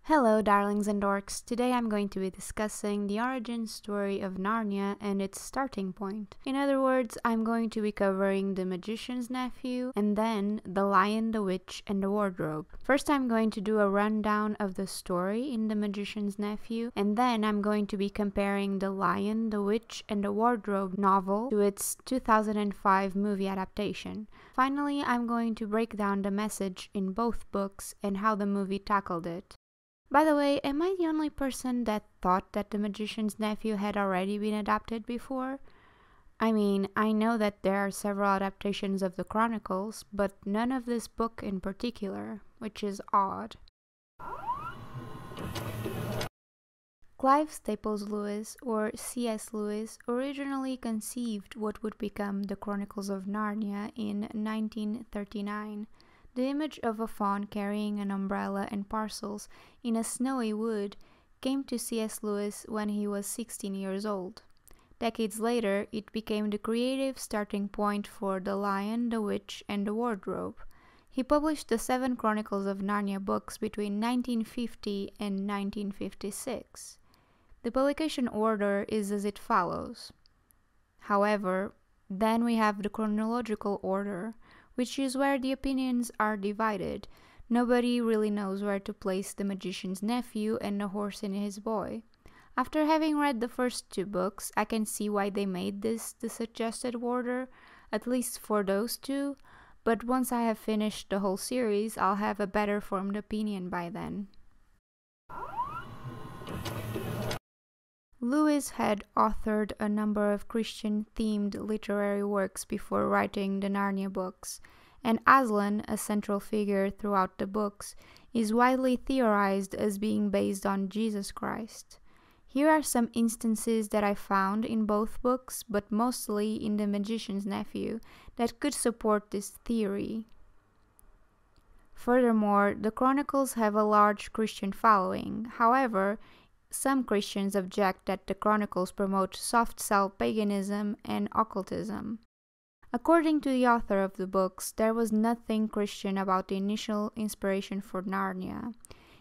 Hello darlings and dorks, today I'm going to be discussing the origin story of Narnia and its starting point. In other words, I'm going to be covering the magician's nephew and then the lion, the witch, and the wardrobe. First I'm going to do a rundown of the story in the magician's nephew, and then I'm going to be comparing the lion, the witch, and the wardrobe novel to its 2005 movie adaptation. Finally, I'm going to break down the message in both books and how the movie tackled it. By the way, am I the only person that thought that The Magician's Nephew had already been adapted before? I mean, I know that there are several adaptations of the Chronicles, but none of this book in particular, which is odd. Clive Staples Lewis, or C.S. Lewis, originally conceived what would become the Chronicles of Narnia in 1939. The image of a fawn carrying an umbrella and parcels in a snowy wood came to C.S. Lewis when he was 16 years old. Decades later, it became the creative starting point for The Lion, the Witch, and the Wardrobe. He published the 7 Chronicles of Narnia books between 1950 and 1956. The publication order is as it follows. However, then we have the chronological order, which is where the opinions are divided. Nobody really knows where to place The Magician's Nephew and The Horse and His Boy. After having read the first 2 books, I can see why they made this the suggested order, at least for those 2, but once I have finished the whole series, I'll have a better formed opinion by then. Lewis had authored a number of Christian-themed literary works before writing the Narnia books, and Aslan, a central figure throughout the books, is widely theorized as being based on Jesus Christ. Here are some instances that I found in both books, but mostly in The Magician's Nephew, that could support this theory. Furthermore, the Chronicles have a large Christian following. However, some Christians object that the Chronicles promote soft-sell paganism and occultism. According to the author of the books, there was nothing Christian about the initial inspiration for Narnia.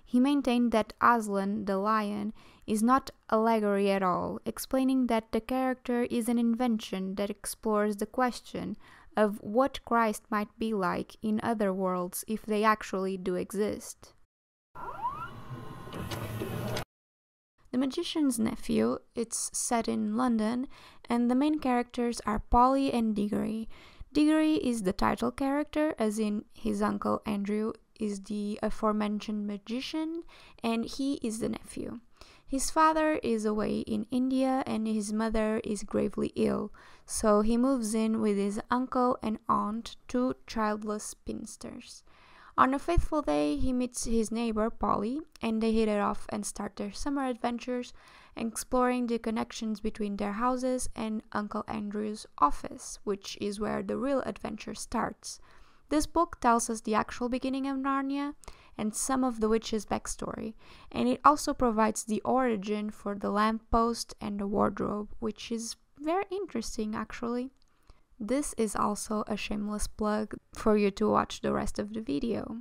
He maintained that Aslan, the lion, is not allegory at all, explaining that the character is an invention that explores the question of what Christ might be like in other worlds if they actually do exist. The Magician's Nephew, it's set in London, and the main characters are Polly and Diggory. Diggory is the title character, as in his uncle Andrew is the aforementioned magician, and he is the nephew. His father is away in India and his mother is gravely ill, so he moves in with his uncle and aunt, 2 childless spinsters. On a fateful day, he meets his neighbor Polly, and they hit it off and start their summer adventures, exploring the connections between their houses and Uncle Andrew's office, which is where the real adventure starts. This book tells us the actual beginning of Narnia and some of the witch's backstory, and it also provides the origin for the lamppost and the wardrobe, which is very interesting actually. This is also a shameless plug for you to watch the rest of the video.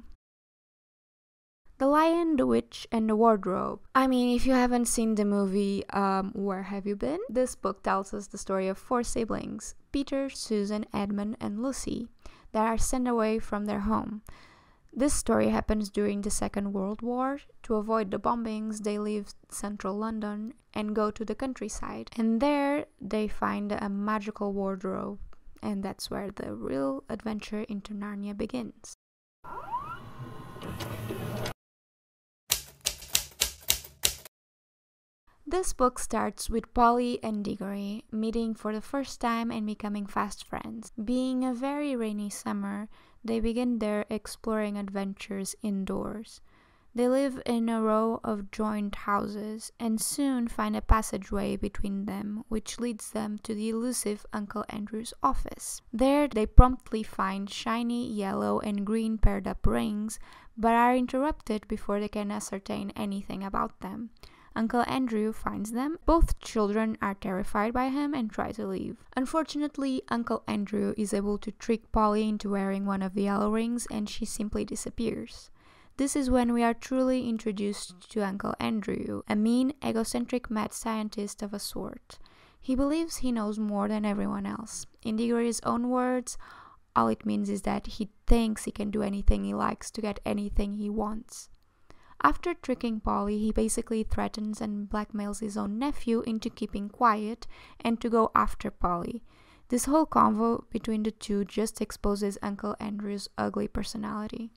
The Lion, the Witch, and the Wardrobe. I mean, if you haven't seen the movie, where have you been? This book tells us the story of 4 siblings, Peter, Susan, Edmund, and Lucy, that are sent away from their home. This story happens during the Second World War. To avoid the bombings, they leave central London and go to the countryside, and there they find a magical wardrobe. And that's where the real adventure into Narnia begins. This book starts with Polly and Diggory meeting for the first time and becoming fast friends. Being a very rainy summer, they begin their exploring adventures indoors. They live in a row of joined houses and soon find a passageway between them, which leads them to the elusive Uncle Andrew's office. There they promptly find shiny yellow and green paired up rings, but are interrupted before they can ascertain anything about them. Uncle Andrew finds them. Both children are terrified by him and try to leave. Unfortunately, Uncle Andrew is able to trick Polly into wearing one of the yellow rings and she simply disappears. This is when we are truly introduced to Uncle Andrew, a mean, egocentric mad scientist of a sort. He believes he knows more than everyone else. In Diggory's own words, all it means is that he thinks he can do anything he likes to get anything he wants. After tricking Polly, he basically threatens and blackmails his own nephew into keeping quiet and to go after Polly. This whole convo between the two just exposes Uncle Andrew's ugly personality.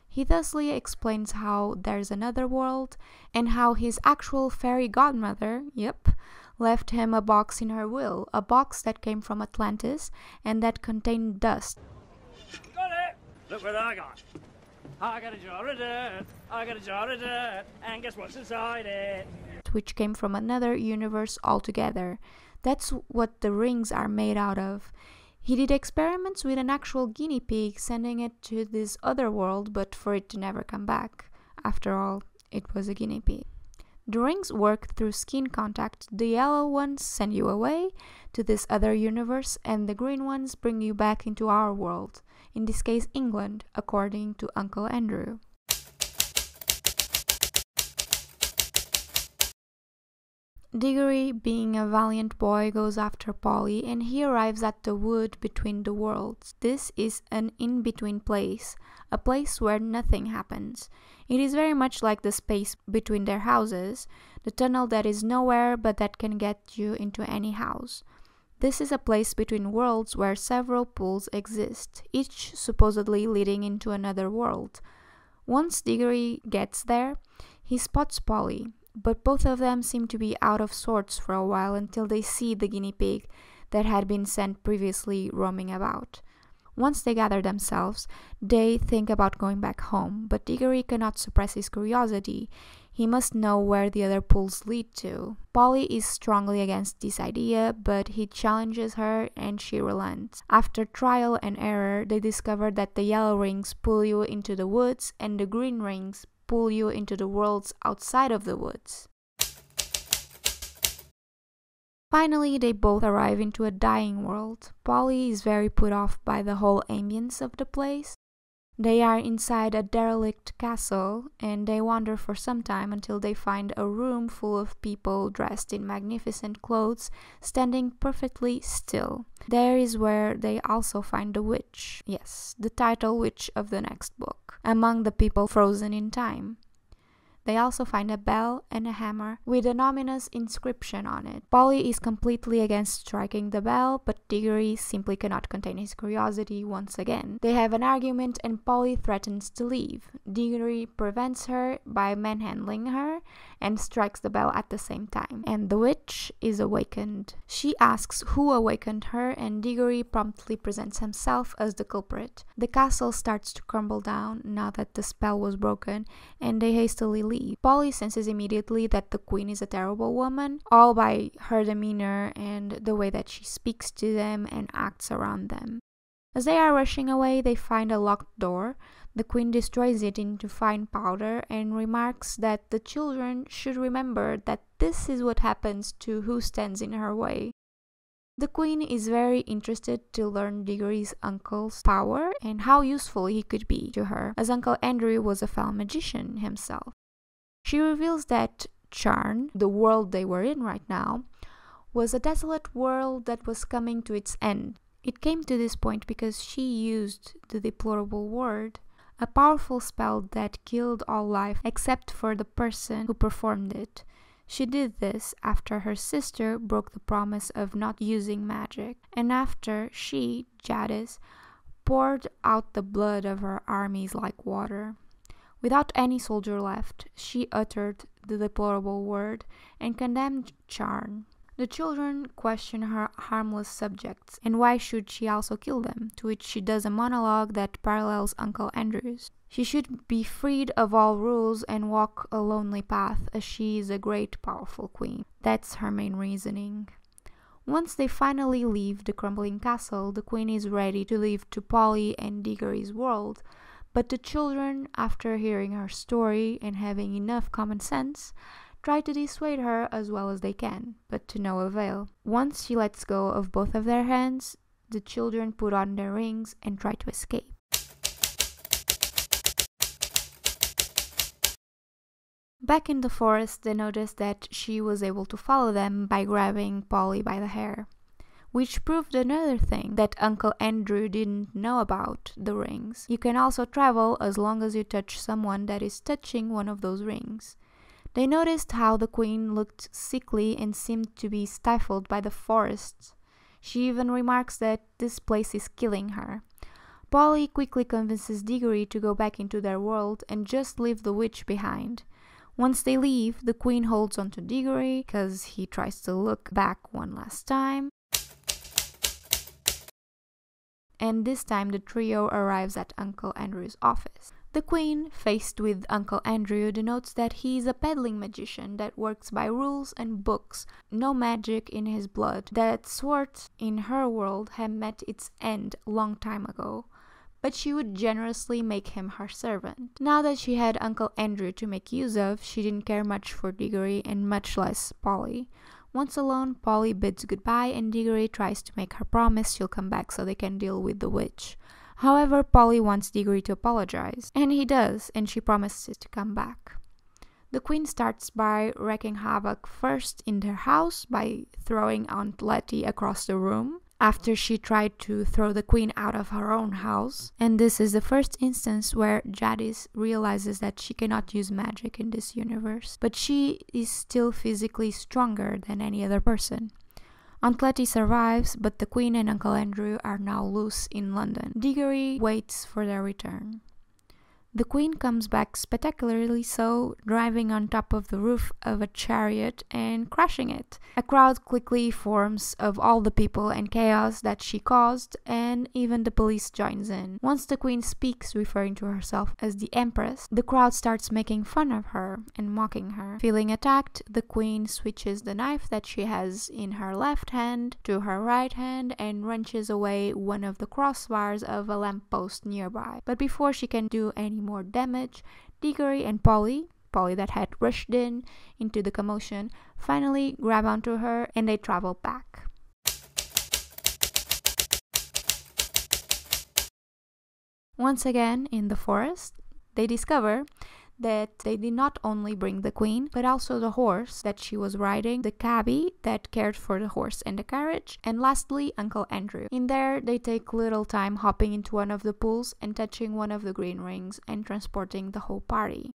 He thusly explains how there's another world and how his actual fairy godmother, left him a box in her will, a box that came from Atlantis and that contained dust. Got it! Look what I got. I got a jar of dirt, I got a jar of dirt, and guess what's inside it? Which came from another universe altogether. That's what the rings are made out of. He did experiments with an actual guinea pig, sending it to this other world, but for it to never come back. After all, it was a guinea pig. The rings work through skin contact. The yellow ones send you away to this other universe, and the green ones bring you back into our world, in this case England, according to Uncle Andrew. Diggory, being a valiant boy, goes after Polly, and he arrives at the wood between the worlds. This is an in-between place, a place where nothing happens. It is very much like the space between their houses, the tunnel that is nowhere but that can get you into any house. This is a place between worlds where several pools exist, each supposedly leading into another world. Once Diggory gets there, he spots Polly, but both of them seem to be out of sorts for a while until they see the guinea pig that had been sent previously roaming about. Once they gather themselves, they think about going back home, but Diggory cannot suppress his curiosity. He must know where the other pools lead to. Polly is strongly against this idea, but he challenges her and she relents. After trial and error, they discover that the yellow rings pull you into the woods and the green rings pull you into the worlds outside of the woods. Finally, they both arrive into a dying world. Polly is very put off by the whole ambience of the place. They are inside a derelict castle, and they wander for some time until they find a room full of people dressed in magnificent clothes, standing perfectly still. There is where they also find the witch, yes, the title witch of the next book, among the people frozen in time. They also find a bell and a hammer with an ominous inscription on it. Polly is completely against striking the bell, but Diggory simply cannot contain his curiosity once again. They have an argument and Polly threatens to leave. Diggory prevents her by manhandling her and strikes the bell at the same time. And the witch is awakened. She asks who awakened her, and Diggory promptly presents himself as the culprit. The castle starts to crumble down now that the spell was broken, and they hastily leave. Polly senses immediately that the queen is a terrible woman, all by her demeanor and the way that she speaks to them and acts around them. As they are rushing away, they find a locked door. The queen destroys it into fine powder and remarks that the children should remember that this is what happens to who stands in her way. The queen is very interested to learn Diggory's uncle's power and how useful he could be to her, as Uncle Andrew was a fellow magician himself. She reveals that Charn, the world they were in right now, was a desolate world that was coming to its end. It came to this point because she used the deplorable word, a powerful spell that killed all life except for the person who performed it. She did this after her sister broke the promise of not using magic, and after she, Jadis, poured out the blood of her armies like water. Without any soldier left, she uttered the deplorable word and condemned Charn. The children question her harmless subjects, and why should she also kill them, to which she does a monologue that parallels Uncle Andrew's. She should be freed of all rules and walk a lonely path, as she is a great powerful queen. That's her main reasoning. Once they finally leave the crumbling castle, the queen is ready to leave to Polly and Diggory's world, but the children, after hearing her story and having enough common sense, try to dissuade her as well as they can, but to no avail. Once she lets go of both of their hands, the children put on their rings and try to escape. Back in the forest, they noticed that she was able to follow them by grabbing Polly by the hair, which proved another thing that Uncle Andrew didn't know about the rings. You can also travel as long as you touch someone that is touching one of those rings. They noticed how the queen looked sickly and seemed to be stifled by the forest. She even remarks that this place is killing her. Polly quickly convinces Diggory to go back into their world and just leave the witch behind. Once they leave, the queen holds on to Diggory because he tries to look back one last time. And this time the trio arrives at Uncle Andrew's office. The queen, faced with Uncle Andrew, denotes that he is a peddling magician that works by rules and books, no magic in his blood. That sword in her world had met its end long time ago, but she would generously make him her servant. Now that she had Uncle Andrew to make use of, she didn't care much for Diggory and much less Polly. Once alone, Polly bids goodbye and Diggory tries to make her promise she'll come back so they can deal with the witch. However, Polly wants Diggory to apologize, and he does, and she promises to come back. The queen starts by wreaking havoc first in their house by throwing Aunt Letty across the room, after she tried to throw the queen out of her own house. And this is the first instance where Jadis realizes that she cannot use magic in this universe, but she is still physically stronger than any other person. Aunt Letty survives, but the queen and Uncle Andrew are now loose in London. Diggory waits for their return. The queen comes back spectacularly so, driving on top of the roof of a chariot and crashing it. A crowd quickly forms of all the people and chaos that she caused, and even the police joins in. Once the queen speaks, referring to herself as the Empress, the crowd starts making fun of her and mocking her. Feeling attacked, the queen switches the knife that she has in her left hand to her right hand and wrenches away one of the crossbars of a lamppost nearby. But before she can do any more damage, Diggory and Polly that had rushed into the commotion, finally grab onto her and they travel back. Once again in the forest, they discover that they did not only bring the queen, but also the horse that she was riding, the cabbie that cared for the horse and the carriage, and lastly, Uncle Andrew. In there, they take little time hopping into one of the pools and touching one of the green rings and transporting the whole party.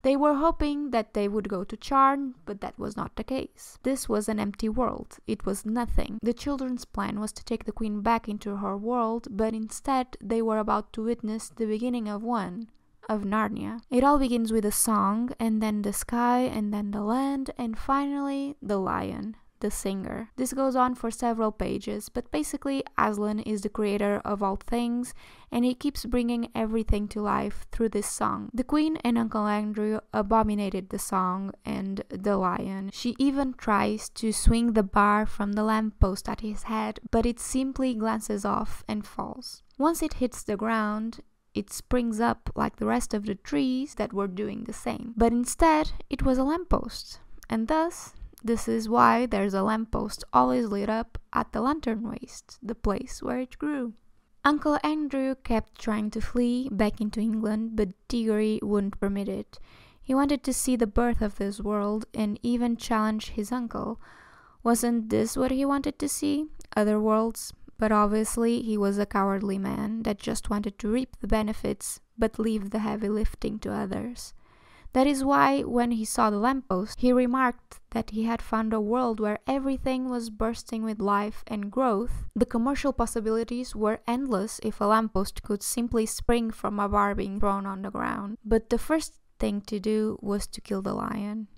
They were hoping that they would go to Charn, but that was not the case. This was an empty world. It was nothing. The children's plan was to take the queen back into her world, but instead they were about to witness the beginning of Narnia. It all begins with a song, and then the sky, and then the land, and finally the lion, the singer. This goes on for several pages, but basically Aslan is the creator of all things, and he keeps bringing everything to life through this song. The queen and Uncle Andrew abominated the song and the lion. She even tries to swing the bar from the lamppost at his head, but it simply glances off and falls. Once it hits the ground, it springs up like the rest of the trees that were doing the same. But instead, it was a lamppost, and thus this is why there's a lamppost always lit up at the lantern waste, the place where it grew. Uncle Andrew kept trying to flee back into England, but Diggory wouldn't permit it. He wanted to see the birth of this world and even challenge his uncle. Wasn't this what he wanted to see? Other worlds? But obviously he was a cowardly man that just wanted to reap the benefits but leave the heavy lifting to others. That is why, when he saw the lamppost, he remarked that he had found a world where everything was bursting with life and growth. The commercial possibilities were endless if a lamppost could simply spring from a bar being thrown on the ground. But the first thing to do was to kill the lion.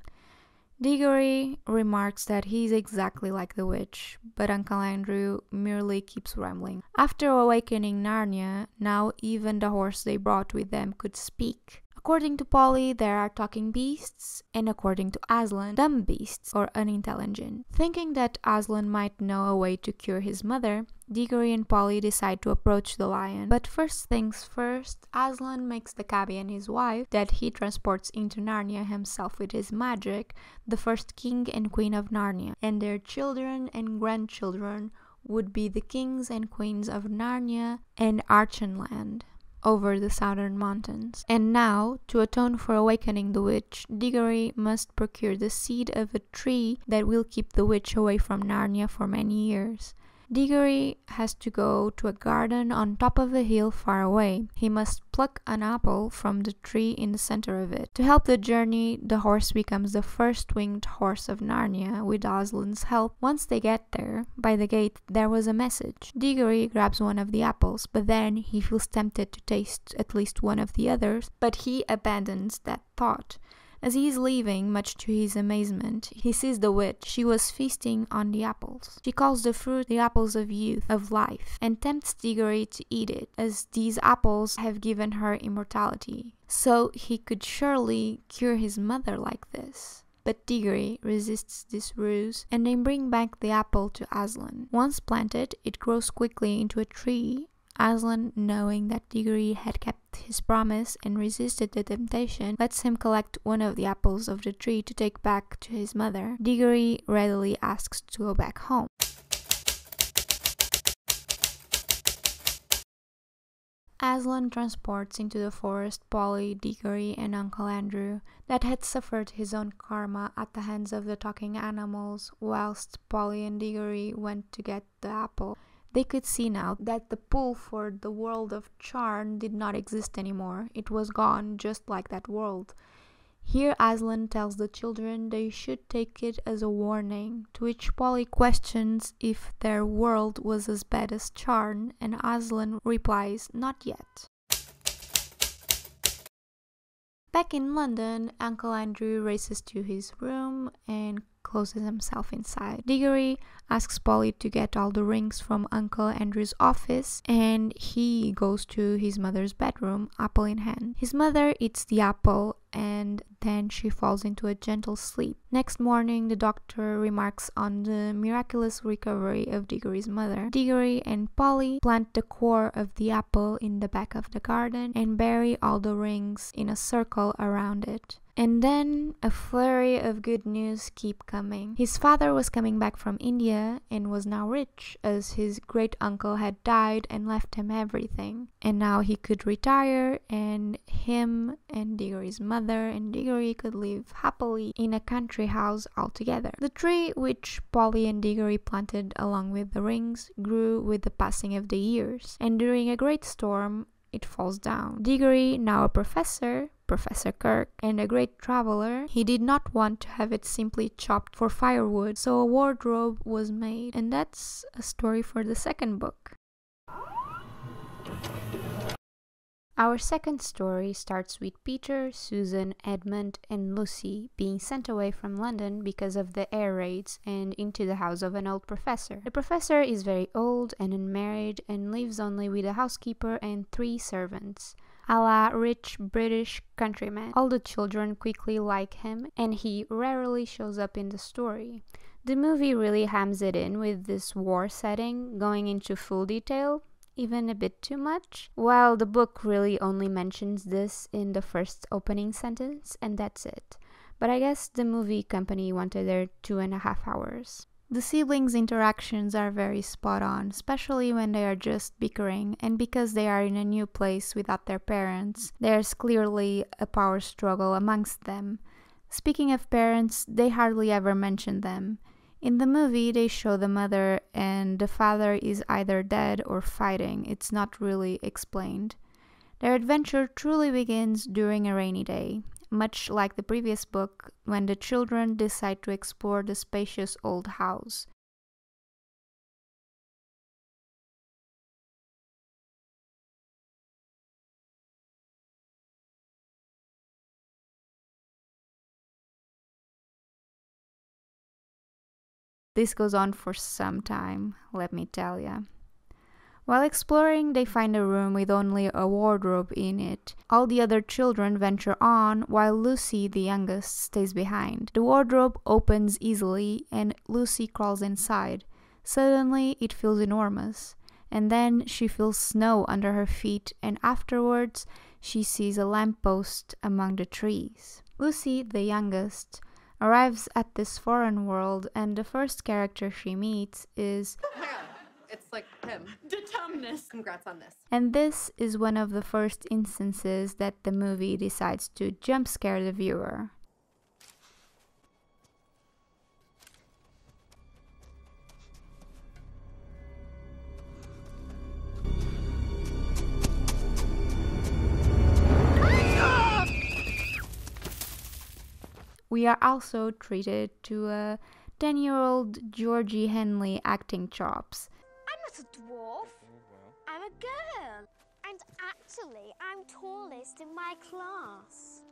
Diggory remarks that he's exactly like the witch, but Uncle Andrew merely keeps rambling. After awakening Narnia, now even the horse they brought with them could speak. According to Polly, there are talking beasts, and according to Aslan, dumb beasts or unintelligent. Thinking that Aslan might know a way to cure his mother, Diggory and Polly decide to approach the lion. But first things first, Aslan makes the cabbie and his wife, that he transports into Narnia himself with his magic, the first king and queen of Narnia, and their children and grandchildren would be the kings and queens of Narnia and Archenland. over the southern mountains. And now, to atone for awakening the witch, Diggory must procure the seed of a tree that will keep the witch away from Narnia for many years. Diggory has to go to a garden on top of a hill far away. He must pluck an apple from the tree in the center of it. To help the journey, the horse becomes the first winged horse of Narnia with Aslan's help. Once they get there, by the gate there was a message. Diggory grabs one of the apples, but then he feels tempted to taste at least one of the others, but he abandons that thought. As he is leaving, much to his amazement, he sees the witch. She was feasting on the apples. She calls the fruit the apples of youth, of life, and tempts Diggory to eat it, as these apples have given her immortality. So he could surely cure his mother like this. But Diggory resists this ruse, and they bring back the apple to Aslan. Once planted, it grows quickly into a tree. Aslan, knowing that Diggory had kept his promise and resisted the temptation, lets him collect one of the apples of the tree to take back to his mother. Diggory readily asks to go back home. Aslan transports into the forest Polly, Diggory, and Uncle Andrew, that had suffered his own karma at the hands of the talking animals, whilst Polly and Diggory went to get the apple. They could see now that the pull for the world of Charn did not exist anymore. It was gone, just like that world. Here Aslan tells the children they should take it as a warning, to which Polly questions if their world was as bad as Charn, and Aslan replies, not yet. Back in London, Uncle Andrew races to his room and closes himself inside. Diggory asks Polly to get all the rings from Uncle Andrew's office, and he goes to his mother's bedroom, apple in hand. His mother eats the apple, and then she falls into a gentle sleep. Next morning, the doctor remarks on the miraculous recovery of Diggory's mother. Diggory and Polly plant the core of the apple in the back of the garden and bury all the rings in a circle around it. And then a flurry of good news keep coming. His father was coming back from India and was now rich, as his great uncle had died and left him everything. And now he could retire, and him and Diggory's mother and Diggory could live happily in a country house altogether. The tree which Polly and Diggory planted along with the rings grew with the passing of the years, and during a great storm it falls down. Diggory, now a professor, Professor Kirk, and a great traveler, he did not want to have it simply chopped for firewood, so a wardrobe was made. And that's a story for the second book. Our second story starts with Peter, Susan, Edmund, and Lucy being sent away from London because of the air raids and into the house of an old professor. The professor is very old and unmarried and lives only with a housekeeper and 3 servants, a la rich British countryman. All the children quickly like him, and he rarely shows up in the story. The movie really hams it in with this war setting, going into full detail, even a bit too much, while the book really only mentions this in the first opening sentence, and that's it. But I guess the movie company wanted their 2.5 hours. The siblings' interactions are very spot on, especially when they are just bickering, and because they are in a new place without their parents, there's clearly a power struggle amongst them. Speaking of parents, they hardly ever mention them. In the movie, they show the mother and the father is either dead or fighting. It's not really explained. Their adventure truly begins during a rainy day, much like the previous book, when the children decide to explore the spacious old house. This goes on for some time, let me tell ya. While exploring, they find a room with only a wardrobe in it. All the other children venture on, while Lucy, the youngest, stays behind. The wardrobe opens easily, and Lucy crawls inside. Suddenly, it feels enormous, and then she feels snow under her feet, and afterwards, she sees a lamppost among the trees. Lucy, the youngest, arrives at this foreign world, and the first character she meets is It's like him. Determinist. Congrats on this. And this is one of the first instances that the movie decides to jump scare the viewer. We are also treated to a 10-year-old Georgie Henley acting chops. I'm not a dwarf. I'm a girl. And actually, I'm tallest in my class.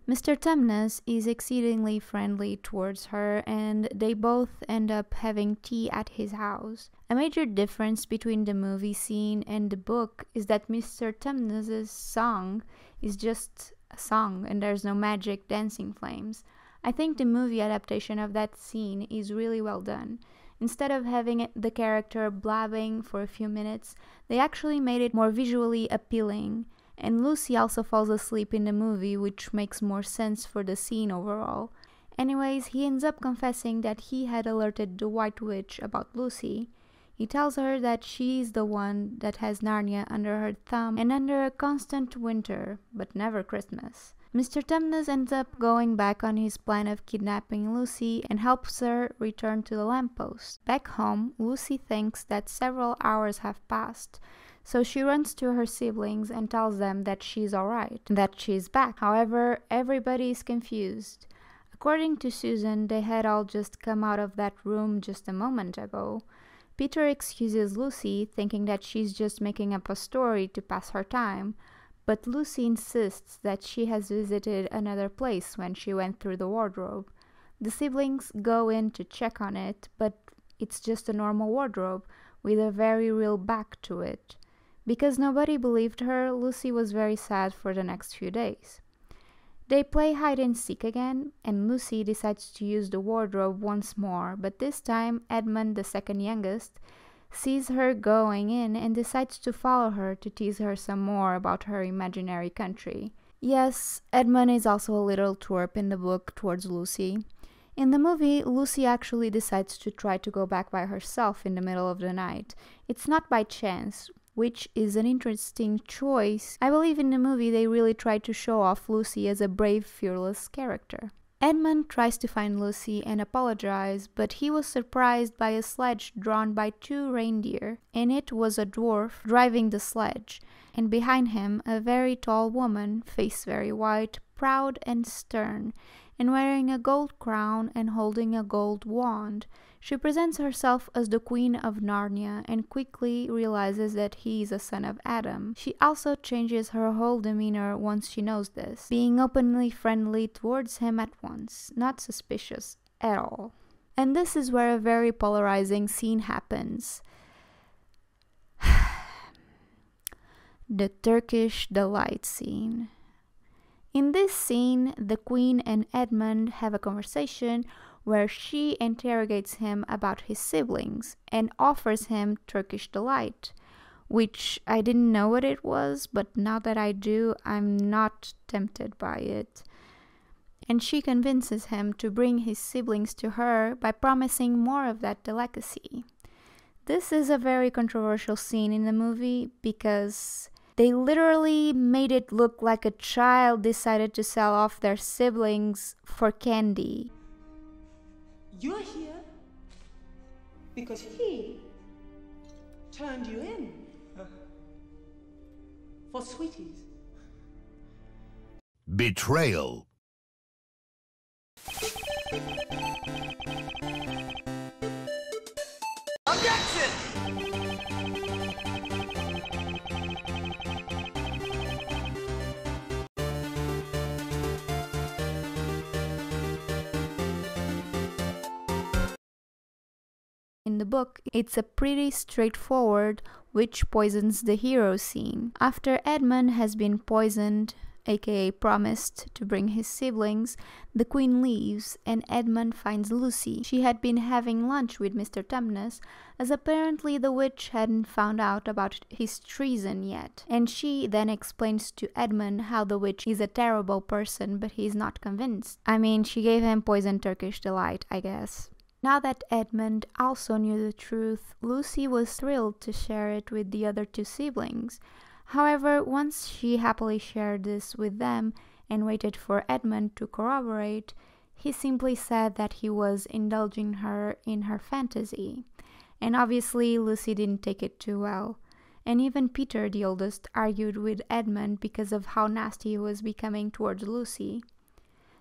Mr. Tumnus is exceedingly friendly towards her, and they both end up having tea at his house. A major difference between the movie scene and the book is that Mr. Tumnus's song is just a song and there's no magic dancing flames. I think the movie adaptation of that scene is really well done. Instead of having the character blabbing for a few minutes, they actually made it more visually appealing. And Lucy also falls asleep in the movie, which makes more sense for the scene overall. Anyways, he ends up confessing that he had alerted the White Witch about Lucy. He tells her that she's the one that has Narnia under her thumb and under a constant winter, but never Christmas. Mr. Tumnus ends up going back on his plan of kidnapping Lucy and helps her return to the lamppost. Back home, Lucy thinks that several hours have passed, so she runs to her siblings and tells them that she's alright, that she's back. However, everybody is confused. According to Susan, they had all just come out of that room just a moment ago. Peter excuses Lucy, thinking that she's just making up a story to pass her time, but Lucy insists that she has visited another place when she went through the wardrobe. The siblings go in to check on it, but it's just a normal wardrobe with a very real back to it. Because nobody believed her, Lucy was very sad for the next few days. They play hide and seek again, and Lucy decides to use the wardrobe once more, but this time Edmund, the second youngest, sees her going in and decides to follow her to tease her some more about her imaginary country. Yes, Edmund is also a little twerp in the book towards Lucy. In the movie, Lucy actually decides to try to go back by herself in the middle of the night. It's not by chance, which is an interesting choice. I believe in the movie they really tried to show off Lucy as a brave, fearless character. Edmund tries to find Lucy and apologize, but he was surprised by a sledge drawn by 2 reindeer, and it was a dwarf driving the sledge, and behind him a very tall woman, face very white, proud and stern, and wearing a gold crown and holding a gold wand. She presents herself as the Queen of Narnia and quickly realizes that he is a son of Adam. She also changes her whole demeanor once she knows this, being openly friendly towards him at once, not suspicious at all. And this is where a very polarizing scene happens. The Turkish delight scene. In this scene, the Queen and Edmund have a conversation where she interrogates him about his siblings and offers him Turkish delight, which I didn't know what it was, but now that I do, I'm not tempted by it. And she convinces him to bring his siblings to her by promising more of that delicacy. This is a very controversial scene in the movie because they literally made it look like a child decided to sell off their siblings for candy. You're here because he turned you in for sweeties. Betrayal. In the book, it's a pretty straightforward witch poisons the hero scene. After Edmund has been poisoned, aka promised to bring his siblings, the Queen leaves and Edmund finds Lucy. She had been having lunch with Mr. Tumnus, as apparently the witch hadn't found out about his treason yet. And she then explains to Edmund how the witch is a terrible person, but he's not convinced. I mean, she gave him poison Turkish delight, I guess. Now that Edmund also knew the truth, Lucy was thrilled to share it with the other two siblings. However, once she happily shared this with them and waited for Edmund to corroborate, he simply said that he was indulging her in her fantasy. And obviously, Lucy didn't take it too well. And even Peter, the oldest, argued with Edmund because of how nasty he was becoming towards Lucy.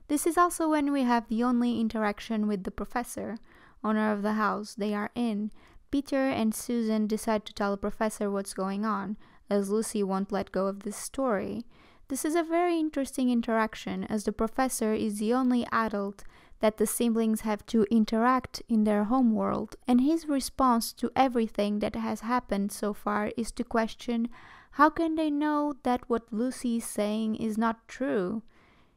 This is also when we have the only interaction with the professor, owner of the house they are in. Peter and Susan decide to tell the professor what's going on, as Lucy won't let go of this story. This is a very interesting interaction, as the professor is the only adult that the siblings have to interact in their home world, and his response to everything that has happened so far is to question how can they know that what Lucy is saying is not true.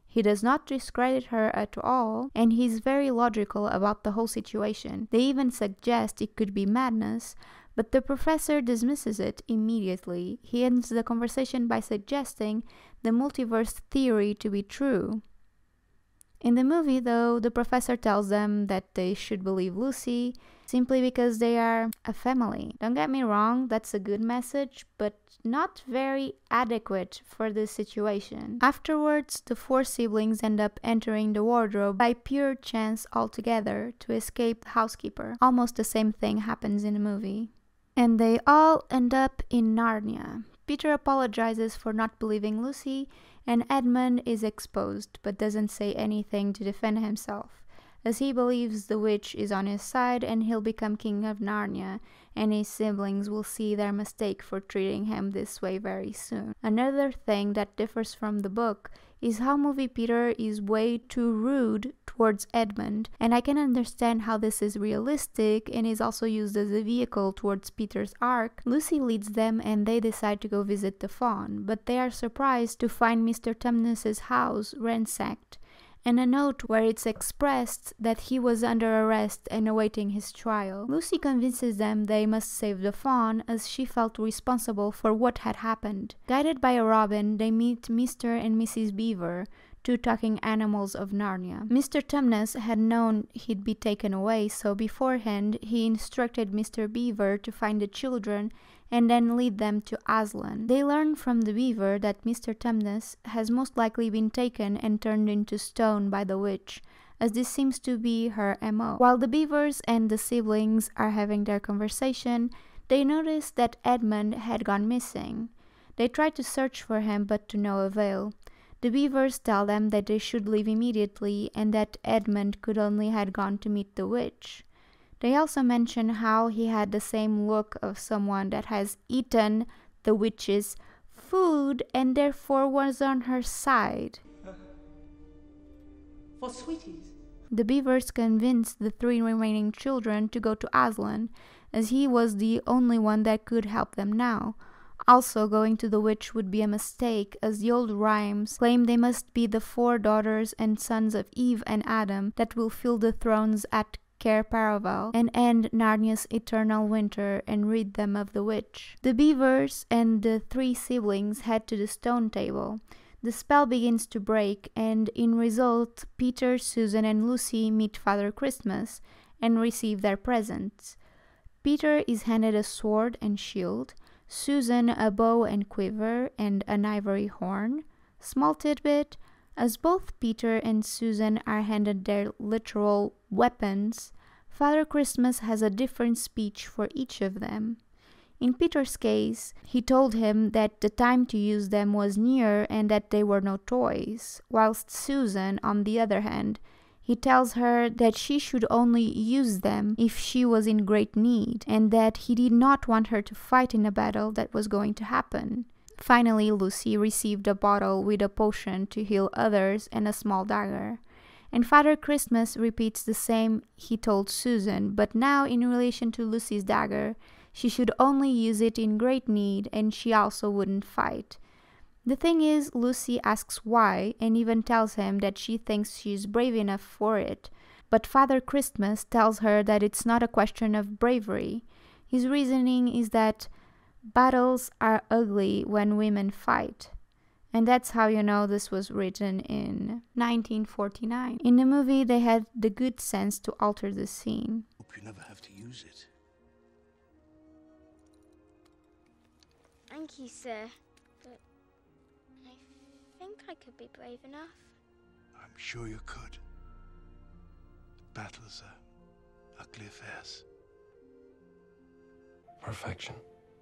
He does not discredit her at all, and he's very logical about the whole situation. They even suggest it could be madness, but the professor dismisses it immediately. He ends the conversation by suggesting the multiverse theory to be true. In the movie, though, the professor tells them that they should believe Lucy simply because they are a family. Don't get me wrong, that's a good message, but not very adequate for this situation. Afterwards, the four siblings end up entering the wardrobe by pure chance altogether to escape the housekeeper. Almost the same thing happens in the movie. And they all end up in Narnia. Peter apologizes for not believing Lucy, and Edmund is exposed, but doesn't say anything to defend himself, as he believes the witch is on his side and he'll become king of Narnia, and his siblings will see their mistake for treating him this way very soon. Another thing that differs from the book is how movie Peter is way too rude towards Edmund, and I can understand how this is realistic and is also used as a vehicle towards Peter's arc. Lucy leads them and they decide to go visit the fawn, but they are surprised to find Mr. Tumnus's house ransacked, and a note where it's expressed that he was under arrest and awaiting his trial. Lucy convinces them they must save the fawn, as she felt responsible for what had happened. Guided by a robin, they meet Mr. and Mrs. Beaver, two talking animals of Narnia. Mr. Tumnus had known he'd be taken away, so beforehand he instructed Mr. Beaver to find the children and then lead them to Aslan. They learn from the beaver that Mr. Tumnus has most likely been taken and turned into stone by the witch, as this seems to be her MO. While the beavers and the siblings are having their conversation, they notice that Edmund had gone missing. They try to search for him, but to no avail. The beavers tell them that they should leave immediately and that Edmund could only have gone to meet the witch. They also mention how he had the same look of someone that has eaten the witch's food and therefore was on her side. For sweeties. The beavers convinced the three remaining children to go to Aslan, as he was the only one that could help them now. Also, going to the witch would be a mistake, as the old rhymes claim they must be the four daughters and sons of Eve and Adam that will fill the thrones at Cair Paravel and end Narnia's eternal winter and rid them of the witch. The beavers and the three siblings head to the stone table. The spell begins to break, and in result, Peter, Susan, and Lucy meet Father Christmas and receive their presents. Peter is handed a sword and shield, Susan a bow and quiver and an ivory horn. Small tidbit, as both Peter and Susan are handed their literal weapons, Father Christmas has a different speech for each of them. In Peter's case, he told him that the time to use them was near and that they were no toys, whilst Susan, on the other hand, he tells her that she should only use them if she was in great need, and that he did not want her to fight in a battle that was going to happen. Finally, Lucy received a bottle with a potion to heal others and a small dagger. And Father Christmas repeats the same he told Susan, but now in relation to Lucy's dagger, she should only use it in great need and she also wouldn't fight. The thing is, Lucy asks why and even tells him that she thinks she's brave enough for it, but Father Christmas tells her that it's not a question of bravery. His reasoning is that battles are ugly when women fight. And that's how you know this was written in 1949. In the movie, they had the good sense to alter the scene. Hope you never have to use it. Thank you, sir. But I think I could be brave enough. I'm sure you could. Battles are ugly affairs. Perfection.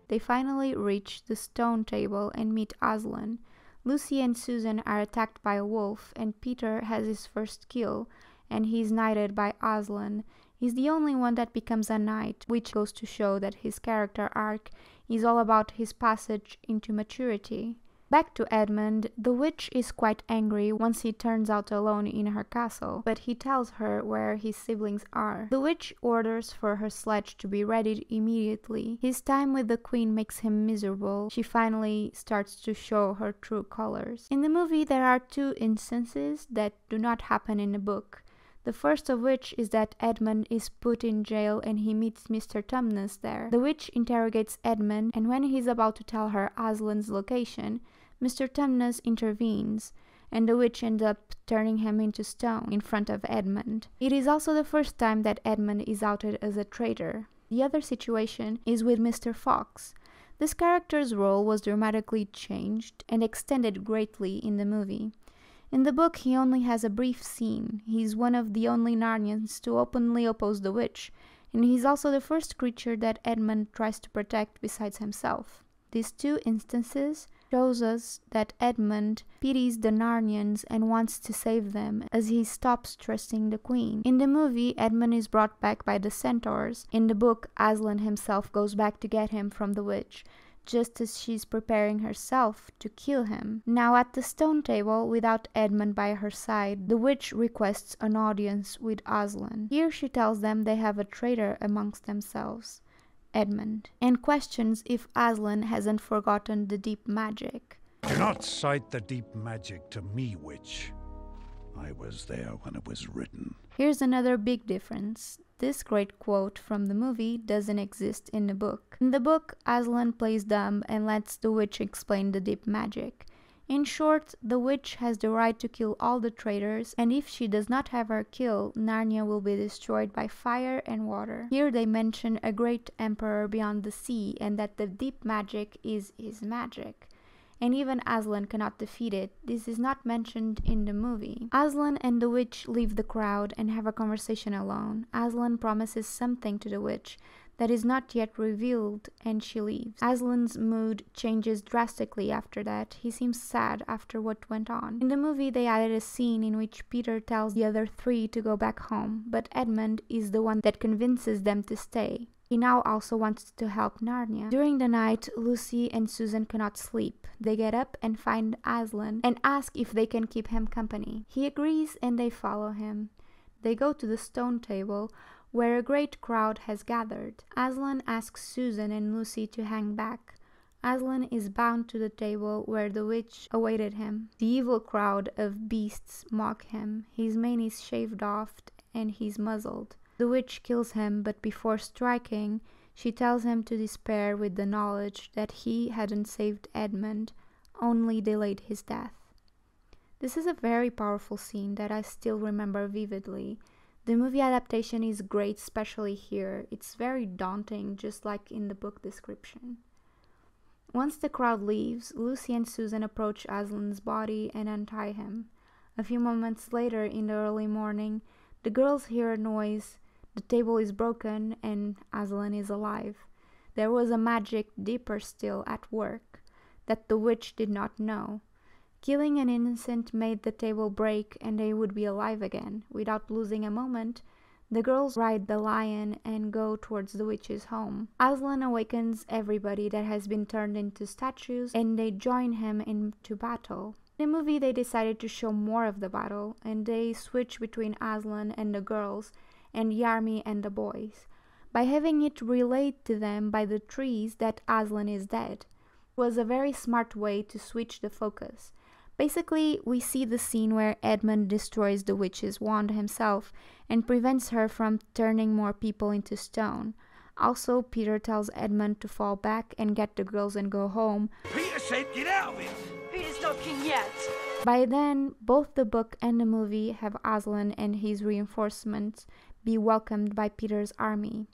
They finally reach the stone table and meet Aslan. Lucy and Susan are attacked by a wolf, and Peter has his first kill, and he's knighted by Aslan. He's the only one that becomes a knight, which goes to show that his character arc is all about his passage into maturity. Back to Edmund, the witch is quite angry once he turns out alone in her castle, but he tells her where his siblings are. The witch orders for her sledge to be readied immediately. His time with the queen makes him miserable. She finally starts to show her true colors. In the movie, there are two instances that do not happen in the book. The first of which is that Edmund is put in jail and he meets Mr. Tumnus there. The witch interrogates Edmund, and when he's about to tell her Aslan's location, Mr. Tumnus intervenes, and the witch ends up turning him into stone in front of Edmund. It is also the first time that Edmund is outed as a traitor. The other situation is with Mr. Fox. This character's role was dramatically changed and extended greatly in the movie. In the book, he only has a brief scene. He's one of the only Narnians to openly oppose the witch, and he's also the first creature that Edmund tries to protect besides himself. These two instances shows us that Edmund pities the Narnians and wants to save them as he stops trusting the queen. In the movie, Edmund is brought back by the centaurs. In the book, Aslan himself goes back to get him from the witch, just as she's preparing herself to kill him. Now at the stone table, without Edmund by her side, the witch requests an audience with Aslan. Here she tells them they have a traitor amongst themselves, Edmund, and questions if Aslan hasn't forgotten the deep magic. Do not cite the deep magic to me, witch. I was there when it was written. Here's another big difference. This great quote from the movie doesn't exist in the book. In the book, Aslan plays dumb and lets the witch explain the deep magic. In short, the witch has the right to kill all the traitors, and if she does not have her kill, Narnia will be destroyed by fire and water. Here they mention a great emperor beyond the sea, and that the deep magic is his magic. And even Aslan cannot defeat it. This is not mentioned in the movie. Aslan and the witch leave the crowd and have a conversation alone. Aslan promises something to the witch that is not yet revealed, and she leaves. Aslan's mood changes drastically after that. He seems sad after what went on. In the movie, they added a scene in which Peter tells the other three to go back home, but Edmund is the one that convinces them to stay. He now also wants to help Narnia. During the night, Lucy and Susan cannot sleep. They get up and find Aslan and ask if they can keep him company. He agrees and they follow him. They go to the stone table, where a great crowd has gathered. Aslan asks Susan and Lucy to hang back. Aslan is bound to the table where the witch awaited him. The evil crowd of beasts mock him. His mane is shaved off and he's muzzled. The witch kills him, but before striking, she tells him to despair with the knowledge that he hadn't saved Edmund, only delayed his death. This is a very powerful scene that I still remember vividly. The movie adaptation is great, especially here. It's very daunting, just like in the book description. Once the crowd leaves, Lucy and Susan approach Aslan's body and untie him. A few moments later, in the early morning, the girls hear a noise, the table is broken, and Aslan is alive. There was a magic deeper still at work that the witch did not know. Killing an innocent made the table break and they would be alive again. Without losing a moment, the girls ride the lion and go towards the witch's home. Aslan awakens everybody that has been turned into statues and they join him into battle. In the movie, they decided to show more of the battle and they switch between Aslan and the girls and the army and the boys, by having it relayed to them by the trees that Aslan is dead. It was a very smart way to switch the focus. Basically, we see the scene where Edmund destroys the witch's wand himself and prevents her from turning more people into stone. Also, Peter tells Edmund to fall back and get the girls and go home. Peter said get out of it! Peter's not king yet. By then, both the book and the movie have Aslan and his reinforcements be welcomed by Peter's army.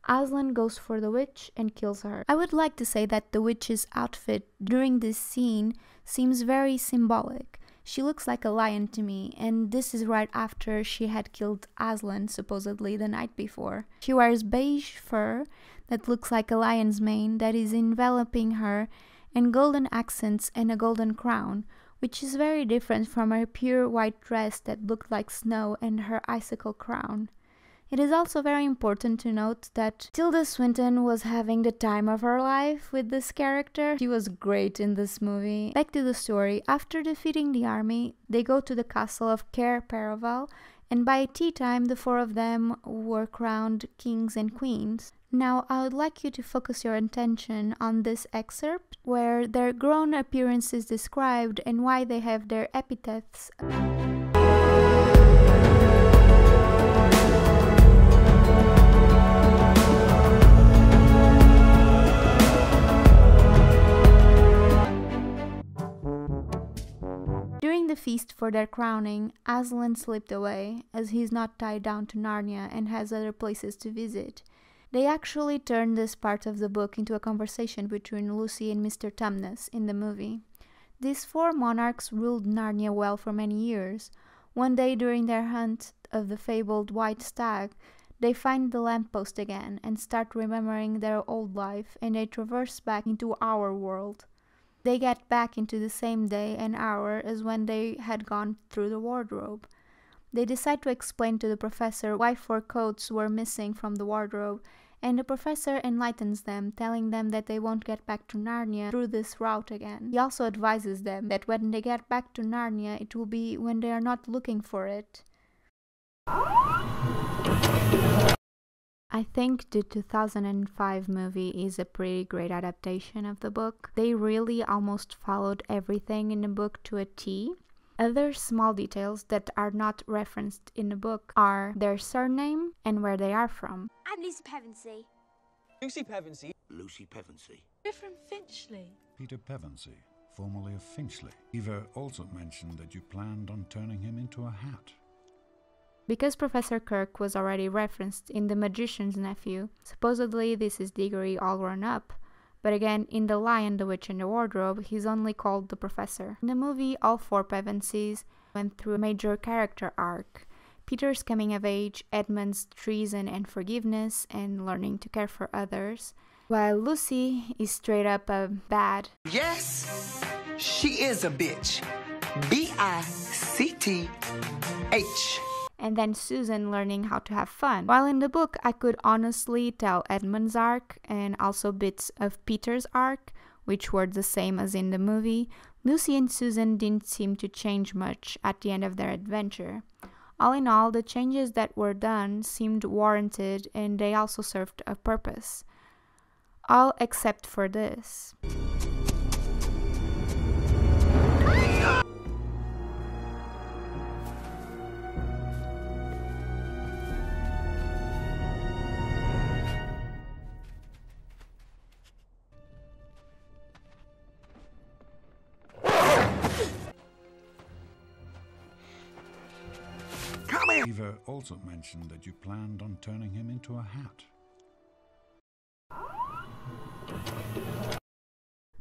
Aslan goes for the witch and kills her. I would like to say that the witch's outfit during this scene seems very symbolic. She looks like a lion to me, and this is right after she had killed Aslan supposedly the night before. She wears beige fur that looks like a lion's mane that is enveloping her, and golden accents and a golden crown, which is very different from her pure white dress that looked like snow and her icicle crown. It is also very important to note that Tilda Swinton was having the time of her life with this character. She was great in this movie. Back to the story. After defeating the army, they go to the castle of Cair Paravel, and by tea time the four of them were crowned kings and queens. Now I would like you to focus your attention on this excerpt where their grown appearance is described and why they have their epithets. During the feast for their crowning, Aslan slipped away, as he's not tied down to Narnia and has other places to visit. They actually turned this part of the book into a conversation between Lucy and Mr. Tumnus in the movie. These four monarchs ruled Narnia well for many years. One day during their hunt of the fabled white stag, they find the lamppost again and start remembering their old life, and they traverse back into our world. They get back into the same day and hour as when they had gone through the wardrobe. They decide to explain to the professor why 4 coats were missing from the wardrobe, and the professor enlightens them, telling them that they won't get back to Narnia through this route again. He also advises them that when they get back to Narnia, it will be when they are not looking for it. I think the 2005 movie is a pretty great adaptation of the book. They really almost followed everything in the book to a T. Other small details that are not referenced in the book are their surname and where they are from. I'm Lucy Pevensey. Lucy Pevensey. Lucy Pevensey. We're from Finchley. Peter Pevensey, formerly of Finchley. Eva also mentioned that you planned on turning him into a hat. Because Professor Kirk was already referenced in The Magician's Nephew, supposedly this is Diggory all grown up, but again, in The Lion, the Witch and the Wardrobe, he's only called the Professor. In the movie, all 4 Pevenseys went through a major character arc. Peter's coming of age, Edmund's treason and forgiveness, and learning to care for others, while Lucy is straight up a bad. Yes, she is a bitch. B-I-C-T-H. And then Susan learning how to have fun. While in the book, I could honestly tell Edmund's arc and also bits of Peter's arc, which were the same as in the movie, Lucy and Susan didn't seem to change much at the end of their adventure. All in all, the changes that were done seemed warranted and they also served a purpose. All except for this. Eva also mentioned that you planned on turning him into a hat.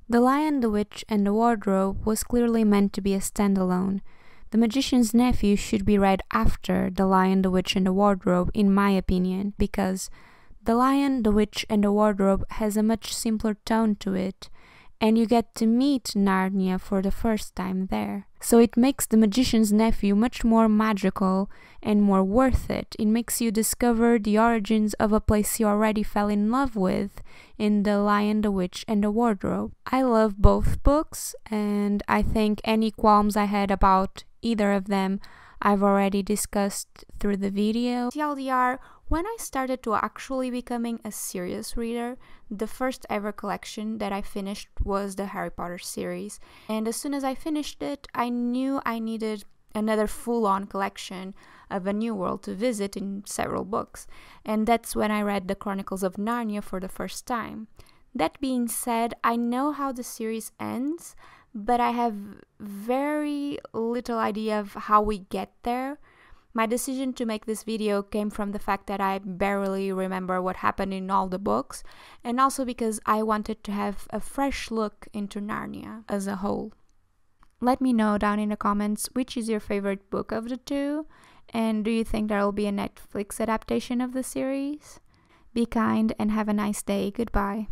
The Lion, the Witch and the Wardrobe was clearly meant to be a standalone. The Magician's Nephew should be read after The Lion, the Witch and the Wardrobe, in my opinion, because The Lion, the Witch and the Wardrobe has a much simpler tone to it, and you get to meet Narnia for the first time there. So it makes The Magician's Nephew much more magical and more worth it. It makes you discover the origins of a place you already fell in love with in The Lion, the Witch and the Wardrobe. I love both books, and I think any qualms I had about either of them I've already discussed through the video. TLDR, when I started to actually becoming a serious reader, the first ever collection that I finished was the Harry Potter series. And as soon as I finished it, I knew I needed another full-on collection of a new world to visit in several books. And that's when I read the Chronicles of Narnia for the first time. That being said, I know how the series ends, but I have very little idea of how we get there. My decision to make this video came from the fact that I barely remember what happened in all the books, and also because I wanted to have a fresh look into Narnia as a whole. Let me know down in the comments which is your favorite book of the two, and do you think there will be a Netflix adaptation of the series? Be kind and have a nice day. Goodbye.